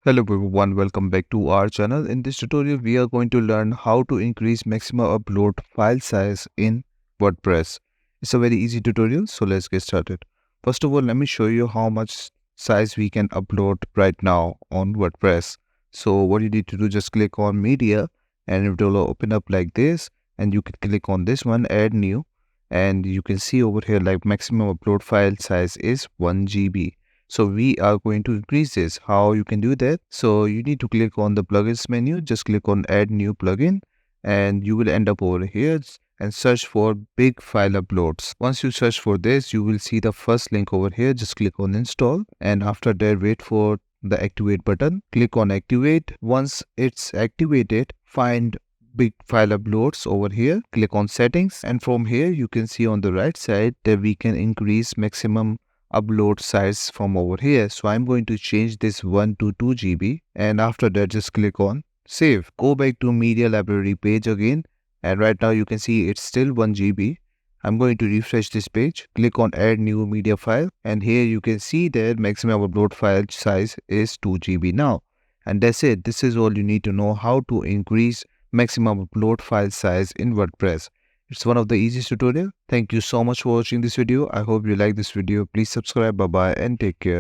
Hello everyone, welcome back to our channel. In this tutorial, we are going to learn how to increase maximum upload file size in WordPress. It's a very easy tutorial, so let's get started. First of all, let me show you how much size we can upload right now on WordPress. So what you need to do, just click on media and it will open up like this, and you can click on this one, add new, and you can see over here like maximum upload file size is 1 GB. So we are going to increase this. How you can do that? So you need to click on the plugins menu, just click on add new plugin, and you will end up over here and search for big file uploads. Once you search for this, you will see the first link over here. Just click on install, and after that wait for the activate button. Click on activate. Once it's activated, find big file uploads over here. Click on settings, and from here you can see on the right side that we can increase maximum upload size from over here. So I'm going to change this 1 to 2 GB, and after that just click on save. Go back to media library page again, and right now you can see it's still 1 GB. I'm going to refresh this page, click on add new media file, and here you can see that maximum upload file size is 2 GB now. And that's it. This is all you need to know how to increase maximum upload file size in WordPress. It's one of the easiest tutorial. Thank you so much for watching this video. I hope you like this video. Please subscribe. Bye bye and take care.